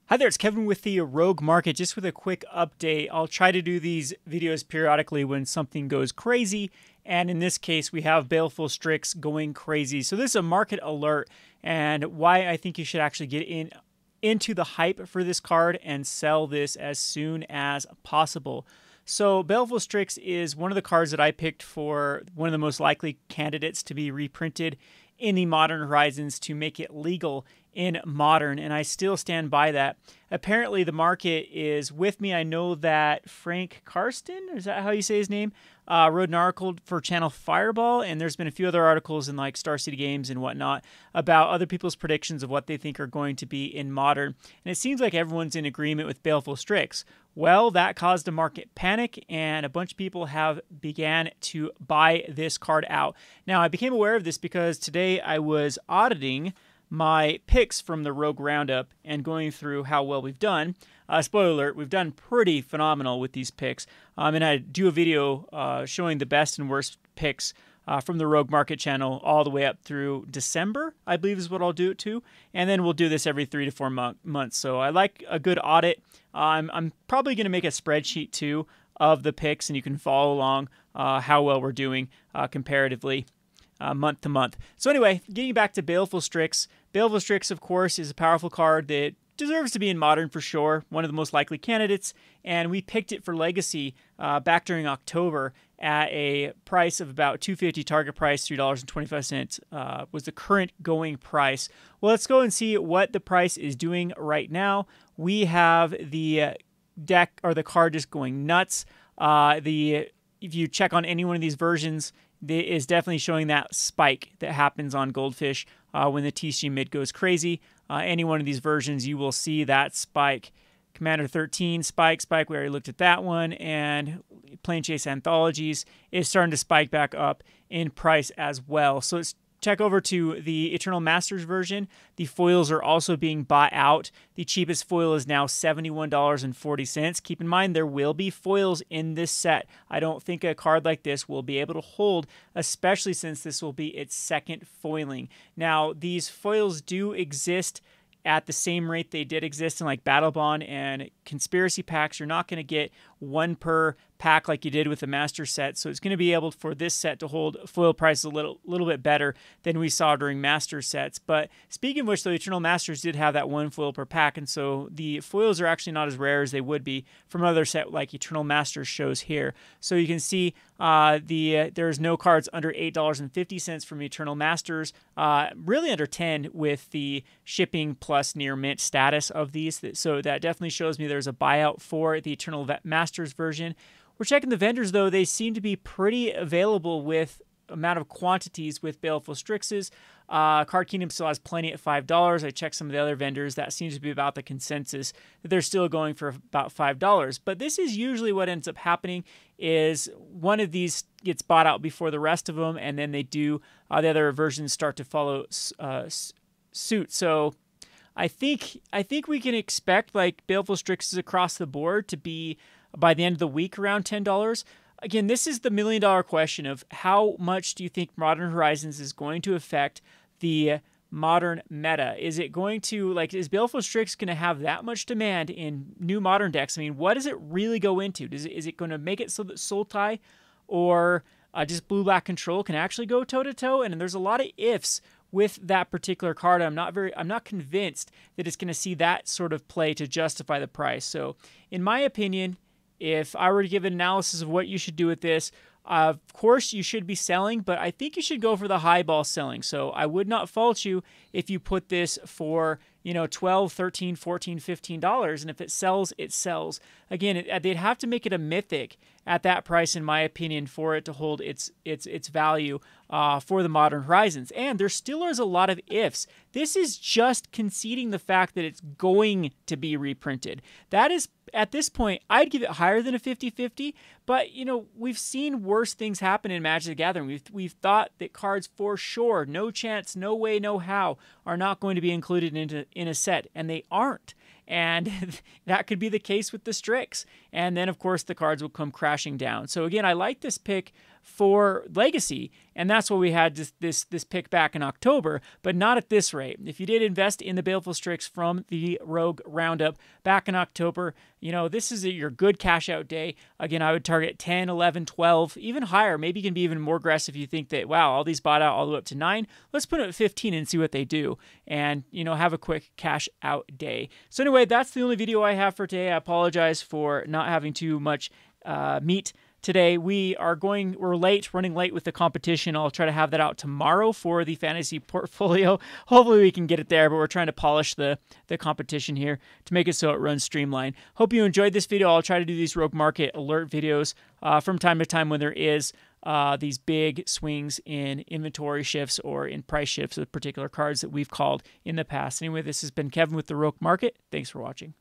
Hi there, it's Kevin with the Rogue Market. Just with a quick update, I'll try to do these videos periodically when something goes crazy, and in this case, we have Baleful Strix going crazy. So this is a market alert, and why I think you should actually get into the hype for this card and sell this as soon as possible. So Baleful Strix is one of the cards that I picked for one of the most likely candidates to be reprinted in the Modern Horizons to make it legal in Modern, and I still stand by that. Apparently, the market is with me. I know that Frank Karsten, is that how you say his name, wrote an article for Channel Fireball, and there's been a few other articles in like Star City Games and whatnot about other people's predictions of what they think are going to be in Modern, and it seems like everyone's in agreement with Baleful Strix. Well, that caused a market panic, and a bunch of people have began to buy this card out. Now, I became aware of this because today I was auditing my picks from the Rogue Roundup and going through how well we've done. Spoiler alert, we've done pretty phenomenal with these picks. And I do a video showing the best and worst picks from the Rogue Market channel all the way up through December, I believe is what I'll do it to. And then we'll do this every 3 to 4 months. So I like a good audit. I'm probably going to make a spreadsheet too of the picks, and you can follow along how well we're doing comparatively. Month to month. So anyway, getting back to Baleful Strix. Baleful Strix, of course, is a powerful card that deserves to be in Modern for sure. One of the most likely candidates, and we picked it for Legacy back during October at a price of about $2.50 target price, $3.25 was the current going price. Well, let's go and see what the price is doing right now. We have the deck or the card just going nuts. If you check on any one of these versions, it is definitely showing that spike that happens on Goldfish when the TC mid goes crazy. Any one of these versions, you will see that spike. Commander 13, spike. We already looked at that one. And Plane Chase Anthologies is starting to spike back up in price as well. So let's check over to the Eternal Masters version. The foils are also being bought out. The cheapest foil is now $71.40. Keep in mind, there will be foils in this set. I don't think a card like this will be able to hold, especially since this will be its second foiling. Now, these foils do exist at the same rate they did exist in like Battle Bond and Conspiracy packs. You're not going to get one per pack like you did with the Master set, so it's going to be able for this set to hold foil prices a little bit better than we saw during Master sets. But speaking of which, the Eternal Masters did have that one foil per pack, and so the foils are actually not as rare as they would be from another set like Eternal Masters shows here. So you can see there's no cards under $8.50 from Eternal Masters, really under 10 with the shipping plus near mint status of these. So that definitely shows me there's a buyout for the Eternal Masters version. We're checking the vendors, though. They seem to be pretty available with amount of quantities with Baleful Strixes. Card Kingdom still has plenty at $5. I checked some of the other vendors. That seems to be about the consensus that they're still going for about $5. But this is usually what ends up happening is one of these gets bought out before the rest of them, and then they do the other versions start to follow suit. So I think we can expect like Baleful Strixes across the board to be by the end of the week around $10. Again, this is the million-dollar question of how much do you think Modern Horizons is going to affect the Modern meta? Is it going to, like, is Baleful Strix going to have that much demand in new Modern decks? I mean, what does it really go into? Is it going to make it so that Sultai or just Blue-Black Control can actually go toe-to-toe? And there's a lot of ifs with that particular card. I'm not convinced that it's going to see that sort of play to justify the price. So, in my opinion, if I were to give an analysis of what you should do with this, of course you should be selling, but I think you should go for the high ball selling. So I would not fault you if you put this for, $12, $13, $14, $15, and if it sells, it sells. Again, they'd have to make it a mythic at that price, in my opinion, for it to hold its value for the Modern Horizons. And there still is a lot of ifs. This is just conceding the fact that it's going to be reprinted. That is, at this point, I'd give it higher than a 50-50, but, we've seen worse things happen in Magic the Gathering. We've thought that cards for sure, no chance, no way, no how, are not going to be included in a set, and they aren't. And that could be the case with the Strix. And then, of course, the cards will come crashing down. So again, I like this pick for Legacy, and that's why we had this pick back in October, but not at this rate. If you did invest in the Baleful Strix from the Rogue Roundup back in October, you know, this is your good cash out day. Again, I would target 10, 11, 12, even higher. Maybe you can be even more aggressive if you think that, wow, all these bought out all the way up to 9. Let's put it at 15 and see what they do, and, you know, have a quick cash out day. So anyway, that's the only video I have for today. I apologize for not having too much meat today. We're running late with the competition. I'll try to have that out tomorrow for the fantasy portfolio. Hopefully we can get it there, but we're trying to polish the competition here to make it so it runs streamlined. Hope you enjoyed this video. I'll try to do these Rogue Market alert videos from time to time when there is these big swings in inventory shifts or in price shifts of particular cards that we've called in the past. Anyway, this has been Kevin with the Rogue Market. Thanks for watching.